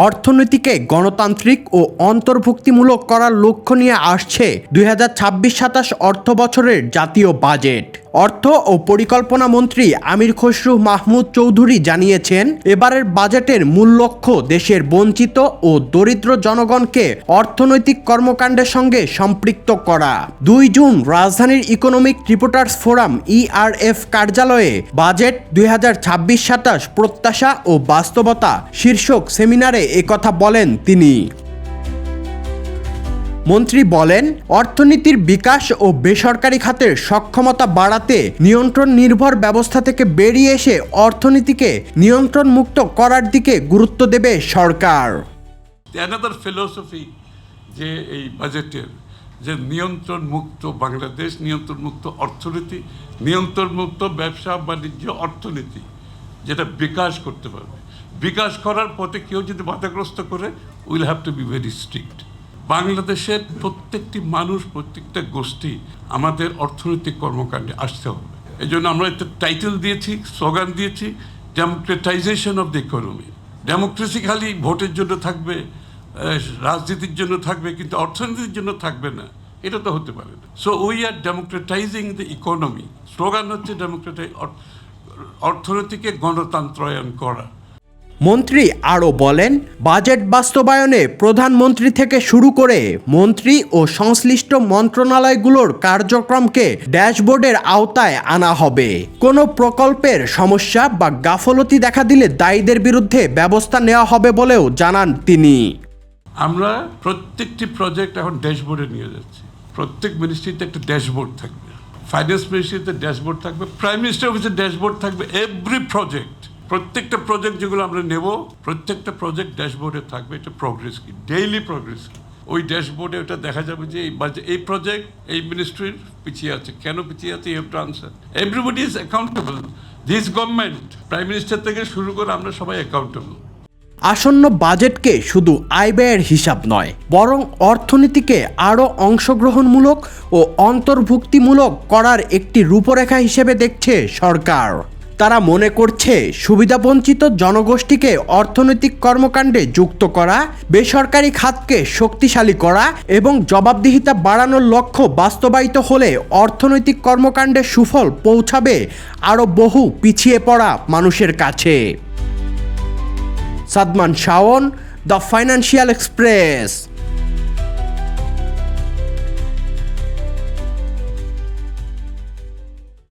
অর্থনীতিকে গণতান্ত্রিক ও অন্তর্ভুক্তিমূলক করার লক্ষ্য নিয়ে আসছে 2026-27 অর্থ বছরের জাতীয় বাজেট। অর্থ ও পরিকল্পনা মন্ত্রী আমির খসরু মাহমুদ চৌধুরী জানিয়েছেন, এবারের বাজেটের মূল লক্ষ্য দেশের বঞ্চিত ও দরিদ্র জনগণকে অর্থনৈতিক কর্মকাণ্ডের সঙ্গে সম্পৃক্ত করা। 2 জুন রাজধানীর ইকোনমিক রিপোর্টার্স ফোরাম ERF কার্যালয়ে বাজেট 2026-27 প্রত্যাশা ও বাস্তবতা শীর্ষক সেমিনারে একথা বলেন তিনি। মন্ত্রী বলেন, অর্থনীতির বিকাশ ও বেসরকারি খাতের সক্ষমতা বাড়াতে নিয়ন্ত্রণ নির্ভর ব্যবস্থা থেকে বেরিয়ে এসে অর্থনীতিকে নিয়ন্ত্রণ মুক্ত করার দিকে গুরুত্ব দেবে সরকার। অ্যানাদার ফিলোসফি যে এই বাজেটের যে নিয়ন্ত্রণ মুক্ত বাংলাদেশ, নিয়ন্ত্রণ মুক্ত অর্থনীতি, নিয়ন্ত্রণ মুক্ত ব্যবসা বাণিজ্য অর্থনীতি, যেটা বিকাশ করতে পারবে। বিকাশ করার পথে কেউ যদি বাধাগ্রস্ত করে, will have to be very strict. বাংলাদেশের প্রত্যেকটি মানুষ, প্রত্যেকটা গোষ্ঠী আমাদের অর্থনৈতিক কর্মকাণ্ডে আসতে হবে। এই জন্য আমরা একটা টাইটেল দিয়েছি, স্লোগান দিয়েছি, democratisation of the economy. Democracy খালি ভোটের জন্য থাকবে, রাজনীতির জন্য থাকবে, কিন্তু অর্থনীতির জন্য থাকবে না, এটা তো হতে পারে না। So we are democratising the economy. Slogan হচ্ছে অর্থনীতিকে গণতন্ত্রায়ন করা। মন্ত্রী আরও বলেন, বাজেট বাস্তবায়নে প্রধানমন্ত্রী থেকে শুরু করে মন্ত্রী ও সংশ্লিষ্ট মন্ত্রণালয়গুলোর কার্যক্রমকে ড্যাশবোর্ডের আওতায় আনা হবে। কোনো প্রকল্পের সমস্যা বা গাফলতি দেখা দিলে দায়ীদের বিরুদ্ধে ব্যবস্থা নেওয়া হবে বলেও জানান তিনি। আমরা প্রত্যেকটি প্রজেক্ট এখন ড্যাশবোর্ডে নিয়ে যাচ্ছি। প্রত্যেক মিনিস্ট্রিতে একটা ড্যাশবোর্ড থাকবে, ফাইন্যান্স মিনিস্ট্রিতে ড্যাশবোর্ড থাকবে, প্রাইম মিনিস্টার অফিসে ড্যাশবোর্ড থাকবে। এভরি প্রজেক্ট, প্রত্যেকটা প্রজেক্ট যেগুলো আমরা নেব, প্রত্যেকটা প্রজেক্ট ড্যাশবোর্ডে থাকবে। এটা প্রোগ্রেস কি, ডেইলি প্রোগ্রেস কি, ওই ড্যাশবোর্ডে ওটা দেখা যাবে যে এই প্রজেক্ট এই মিনিস্ট্রির পিছিয়ে আছে, কেন পিছিয়ে আছে, you have to answer. Everybody is accountable. This government, prime minister থেকে শুরু করে আমরা সবাই অ্যাকাউন্টেবল। আসন্ন বাজেটকে শুধু আয় ব্যয়ের হিসাব নয়, বরং অর্থনীতিকে আরও অংশগ্রহণমূলক ও অন্তর্ভুক্তিমূলক করার একটি রূপরেখা হিসেবে দেখছে সরকার। তারা মনে করছে, সুবিধাবঞ্চিত জনগোষ্ঠীকে অর্থনৈতিক কর্মকাণ্ডে যুক্ত করা, বেসরকারি খাতকে শক্তিশালী করা এবং জবাবদিহিতা বাড়ানোর লক্ষ্য বাস্তবায়িত হলে অর্থনৈতিক কর্মকাণ্ডের সুফল পৌঁছাবে আরও বহু পিছিয়ে পড়া মানুষের কাছে। Sadman Shaon, the financial express.